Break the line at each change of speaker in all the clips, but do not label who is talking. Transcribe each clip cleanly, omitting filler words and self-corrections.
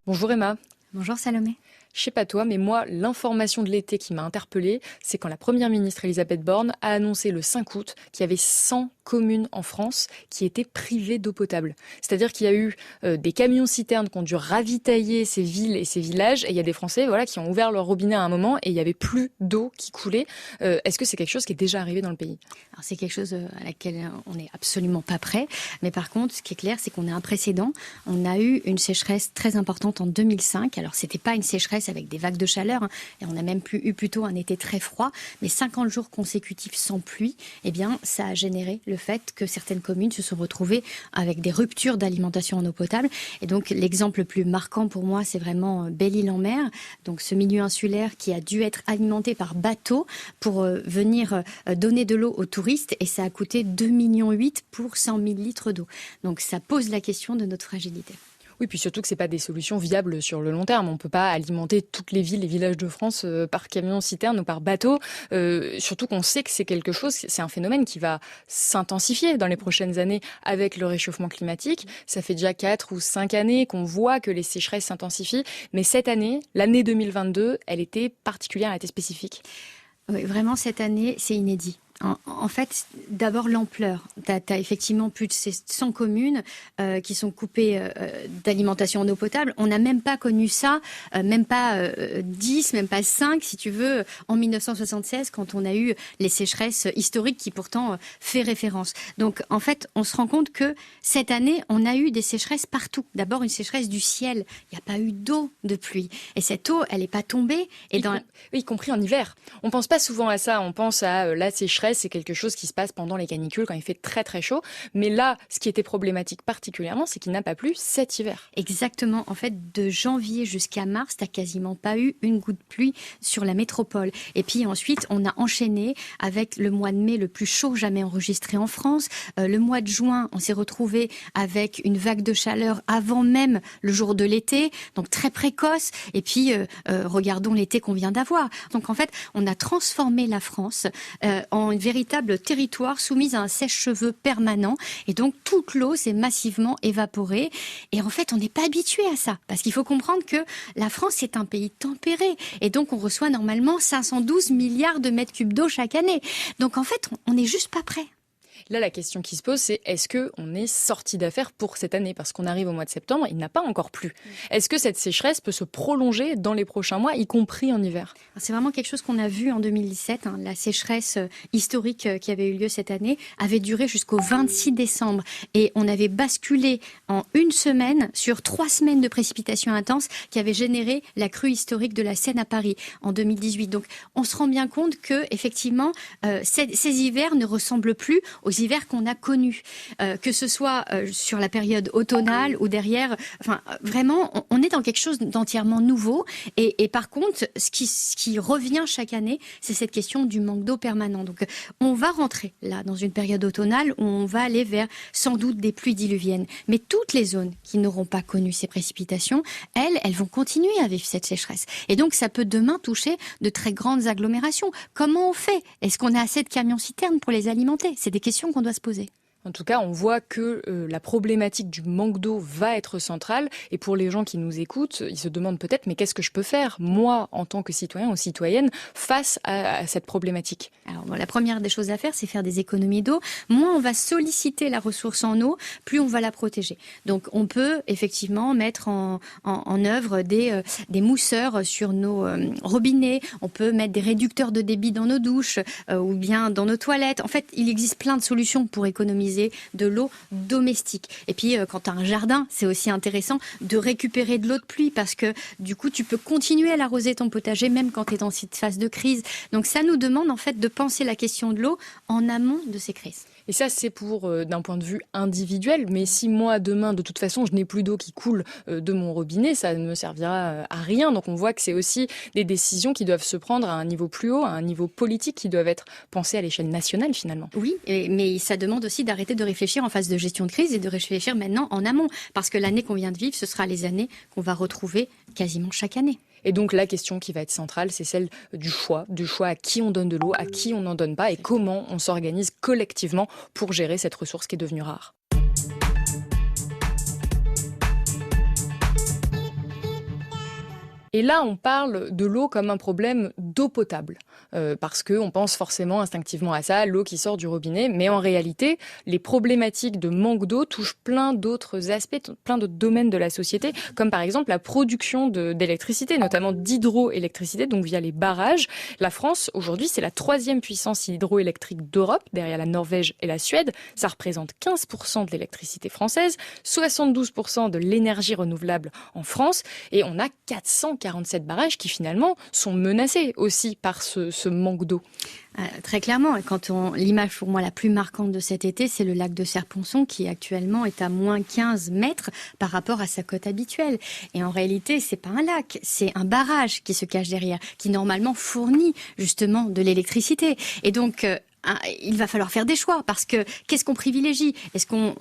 Bonjour Emma.
Bonjour Salomé.
Je sais pas toi, mais moi, l'information de l'été qui m'a interpellée, c'est quand la première ministre Elisabeth Borne a annoncé le 5 août qu'il y avait 100 communes en France qui étaient privées d'eau potable. C'est-à-dire qu'il y a eu des camions-citernes qui ont dû ravitailler ces villes et ces villages, et il y a des Français qui ont ouvert leur robinet à un moment et il n'y avait plus d'eau qui coulait. Est-ce que c'est quelque chose qui est déjà arrivé dans le pays?
Alors c'est quelque chose à laquelle on n'est absolument pas prêt, mais par contre, ce qui est clair, c'est qu'on a un précédent. On a eu une sécheresse très importante en 2005. Alors c'était pas une sécheresse avec des vagues de chaleur, et on a même eu plutôt un été très froid, mais 50 jours consécutifs sans pluie, eh bien, ça a généré le fait que certaines communes se sont retrouvées avec des ruptures d'alimentation en eau potable. Et donc l'exemple le plus marquant pour moi, c'est vraiment Belle-Île-en-Mer, donc ce milieu insulaire qui a dû être alimenté par bateau pour venir donner de l'eau aux touristes, et ça a coûté 2,8 millions pour 100 000 litres d'eau. Donc ça pose la question de notre fragilité.
Oui, puis surtout que c'est pas des solutions viables sur le long terme. On peut pas alimenter toutes les villes et villages de France par camion-citerne ou par bateau. Surtout qu'on sait que c'est quelque chose, c'est un phénomène qui va s'intensifier dans les prochaines années avec le réchauffement climatique. Ça fait déjà 4 ou 5 années qu'on voit que les sécheresses s'intensifient. Mais cette année, l'année 2022, elle était particulière, elle était spécifique.
Oui, vraiment, cette année, c'est inédit. En fait, d'abord l'ampleur. Tu as effectivement plus de 100 communes qui sont coupées d'alimentation en eau potable. On n'a même pas connu ça, même pas 10, même pas 5, si tu veux, en 1976, quand on a eu les sécheresses historiques qui pourtant fait référence. Donc, en fait, on se rend compte que cette année, on a eu des sécheresses partout. D'abord, une sécheresse du ciel. Il n'y a pas eu d'eau de pluie. Et cette eau, elle n'est pas tombée.
Oui, y compris en hiver. On pense pas souvent à ça. On pense à la sécheresse. C'est quelque chose qui se passe pendant les canicules, quand il fait très très chaud. Mais là, ce qui était problématique particulièrement, c'est qu'il n'a pas plu cet hiver.
Exactement. En fait, de janvier jusqu'à mars, t'as quasiment pas eu une goutte de pluie sur la métropole. Et puis ensuite, on a enchaîné avec le mois de mai le plus chaud jamais enregistré en France. Le mois de juin, on s'est retrouvé avec une vague de chaleur avant même le jour de l'été, donc très précoce. Et puis, regardons l'été qu'on vient d'avoir. Donc en fait, on a transformé la France en une véritable territoire soumise à un sèche-cheveux permanent, et donc toute l'eau s'est massivement évaporée. Et en fait, on n'est pas habitué à ça, parce qu'il faut comprendre que la France est un pays tempéré, et donc on reçoit normalement 512 milliards de mètres cubes d'eau chaque année. Donc en fait, on n'est juste pas prêt.
Là, la question qui se pose, c'est est-ce qu'on est sorti d'affaire pour cette année? Parce qu'on arrive au mois de septembre, il n'a pas encore plu. Est-ce que cette sécheresse peut se prolonger dans les prochains mois, y compris en hiver?
C'est vraiment quelque chose qu'on a vu en 2017. La sécheresse historique qui avait eu lieu cette année avait duré jusqu'au 26 décembre. Et on avait basculé en une semaine sur 3 semaines de précipitations intenses qui avaient généré la crue historique de la Seine à Paris en 2018. Donc on se rend bien compte que effectivement, ces hivers ne ressemblent plus aux hivers qu'on a connus, que ce soit sur la période automnale ou derrière. Enfin, vraiment, on est dans quelque chose d'entièrement nouveau. Et par contre, ce qui revient chaque année, c'est cette question du manque d'eau permanent. Donc, on va rentrer là dans une période automnale où on va aller vers sans doute des pluies diluviennes. Mais toutes les zones qui n'auront pas connu ces précipitations, elles vont continuer à vivre cette sécheresse. Et donc, ça peut demain toucher de très grandes agglomérations. Comment on fait? Est-ce qu'on a assez de camions-citernes pour les alimenter? C'est des questions qu'on doit se poser.
En tout cas, on voit que la problématique du manque d'eau va être centrale. Et pour les gens qui nous écoutent, ils se demandent peut-être, mais qu'est-ce que je peux faire, moi, en tant que citoyen ou citoyenne, face à cette problématique?
Alors, la première des choses à faire, c'est faire des économies d'eau. Moins on va solliciter la ressource en eau, plus on va la protéger. Donc, on peut effectivement mettre en œuvre des mousseurs sur nos robinets. On peut mettre des réducteurs de débit dans nos douches ou bien dans nos toilettes. En fait, il existe plein de solutions pour économiser de l'eau domestique. Et puis, quand tu as un jardin, c'est aussi intéressant de récupérer de l'eau de pluie, parce que du coup, tu peux continuer à l'arroser ton potager même quand tu es dans cette phase de crise. Donc, ça nous demande en fait de penser la question de l'eau en amont de ces crises.
Et ça, c'est pour d'un point de vue individuel. Mais si moi, demain, de toute façon, je n'ai plus d'eau qui coule de mon robinet, ça ne me servira à rien. Donc on voit que c'est aussi des décisions qui doivent se prendre à un niveau plus haut, à un niveau politique, qui doivent être pensées à l'échelle nationale, finalement.
Oui, mais ça demande aussi d'arrêter de réfléchir en phase de gestion de crise et de réfléchir maintenant en amont. Parce que l'année qu'on vient de vivre, ce sera les années qu'on va retrouver quasiment chaque année.
Et donc la question qui va être centrale, c'est celle du choix à qui on donne de l'eau, à qui on n'en donne pas, et comment on s'organise collectivement pour gérer cette ressource qui est devenue rare. Et là, on parle de l'eau comme un problème d'eau potable, parce qu'on pense forcément instinctivement à ça, l'eau qui sort du robinet. Mais en réalité, les problématiques de manque d'eau touchent plein d'autres aspects, plein d'autres domaines de la société, comme par exemple la production d'électricité, notamment d'hydroélectricité, donc via les barrages. La France, aujourd'hui, c'est la 3e puissance hydroélectrique d'Europe, derrière la Norvège et la Suède. Ça représente 15% de l'électricité française, 72% de l'énergie renouvelable en France, et on a 447 barrages qui finalement sont menacés aussi par ce manque d'eau.
Très clairement, l'image pour moi la plus marquante de cet été, c'est le lac de Serponçon qui actuellement est à moins 15 mètres par rapport à sa cote habituelle. Et en réalité, c'est pas un lac, c'est un barrage qui se cache derrière, qui normalement fournit justement de l'électricité. Et donc, il va falloir faire des choix parce que qu'est-ce qu'on privilégie ? Est-ce qu'on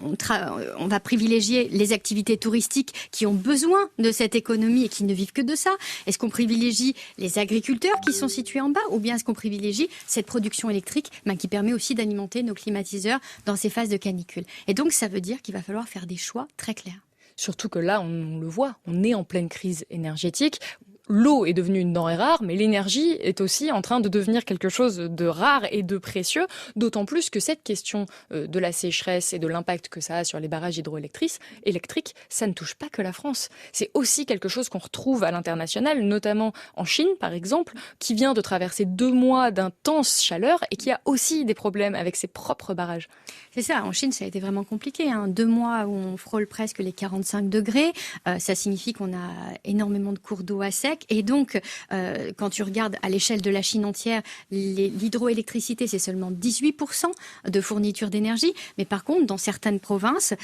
va privilégier les activités touristiques qui ont besoin de cette économie et qui ne vivent que de ça ? Est-ce qu'on privilégie les agriculteurs qui sont situés en bas ou bien est-ce qu'on privilégie cette production électrique qui permet aussi d'alimenter nos climatiseurs dans ces phases de canicule ? Et donc ça veut dire qu'il va falloir faire des choix très clairs.
Surtout que là, on le voit, on est en pleine crise énergétique. L'eau est devenue une denrée rare, mais l'énergie est aussi en train de devenir quelque chose de rare et de précieux, d'autant plus que cette question de la sécheresse et de l'impact que ça a sur les barrages hydroélectriques, ça ne touche pas que la France. C'est aussi quelque chose qu'on retrouve à l'international, notamment en Chine, par exemple, qui vient de traverser 2 mois d'intense chaleur et qui a aussi des problèmes avec ses propres barrages.
C'est ça, en Chine, ça a été vraiment compliqué. 2 mois où on frôle presque les 45 degrés, ça signifie qu'on a énormément de cours d'eau à sec. Et donc, quand tu regardes à l'échelle de la Chine entière, l'hydroélectricité, c'est seulement 18% de fourniture d'énergie. Mais par contre, dans certaines provinces,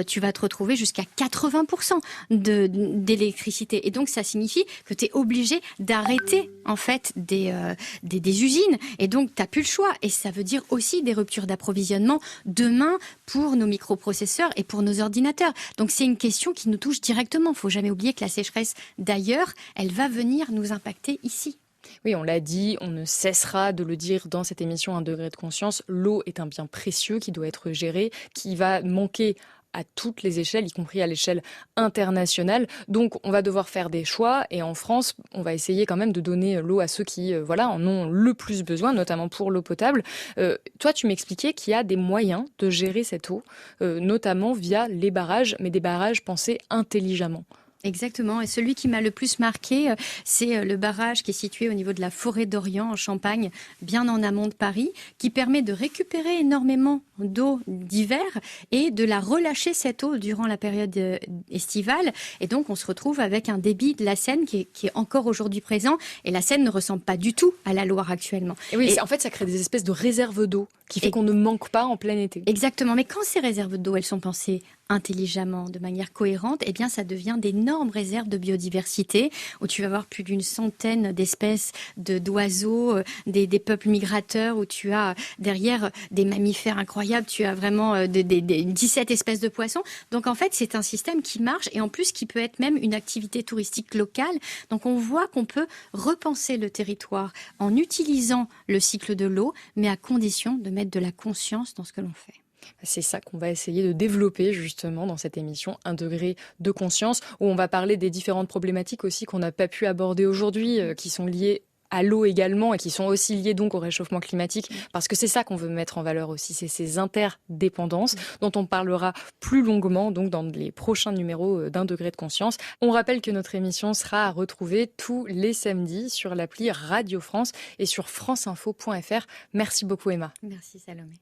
tu vas te retrouver jusqu'à 80% d'électricité. Et donc, ça signifie que tu es obligé d'arrêter, en fait, des usines. Et donc, tu n'as plus le choix. Et ça veut dire aussi des ruptures d'approvisionnement demain pour nos microprocesseurs et pour nos ordinateurs. Donc, c'est une question qui nous touche directement. Il ne faut jamais oublier que la sécheresse d'ailleurs, elle va venir nous impacter ici.
Oui, on l'a dit, on ne cessera de le dire dans cette émission 1 degré de conscience. L'eau est un bien précieux qui doit être géré, qui va manquer à toutes les échelles, y compris à l'échelle internationale. Donc, on va devoir faire des choix. Et en France, on va essayer quand même de donner l'eau à ceux qui en ont le plus besoin, notamment pour l'eau potable. Toi, tu m'expliquais qu'il y a des moyens de gérer cette eau, notamment via les barrages, mais des barrages pensés intelligemment.
Exactement. Et celui qui m'a le plus marqué, c'est le barrage qui est situé au niveau de la forêt d'Orient, en Champagne, bien en amont de Paris, qui permet de récupérer énormément d'eau d'hiver et de la relâcher, cette eau, durant la période estivale. Et donc, on se retrouve avec un débit de la Seine qui est encore aujourd'hui présent. Et la Seine ne ressemble pas du tout à la Loire actuellement.
Et oui, en fait, ça crée des espèces de réserves d'eau qui fait qu'on ne manque pas en plein été.
Exactement. Mais quand ces réserves d'eau, elles sont pensées intelligemment, de manière cohérente, ça devient d'énormes réserves de biodiversité où tu vas avoir plus d'une centaine d'espèces d'oiseaux, des peuples migrateurs, où tu as derrière des mammifères incroyables, tu as vraiment des 17 espèces de poissons. Donc en fait, c'est un système qui marche et en plus qui peut être même une activité touristique locale. Donc on voit qu'on peut repenser le territoire en utilisant le cycle de l'eau, mais à condition de mettre de la conscience dans ce que l'on fait.
C'est ça qu'on va essayer de développer justement dans cette émission 1 degré de conscience, où on va parler des différentes problématiques aussi qu'on n'a pas pu aborder aujourd'hui, qui sont liées à l'eau également et qui sont aussi liées donc au réchauffement climatique, parce que c'est ça qu'on veut mettre en valeur aussi, c'est ces interdépendances dont on parlera plus longuement donc dans les prochains numéros d'1 degré de conscience. On rappelle que notre émission sera à retrouver tous les samedis sur l'appli Radio France et sur franceinfo.fr. Merci beaucoup Emma.
Merci Salomé.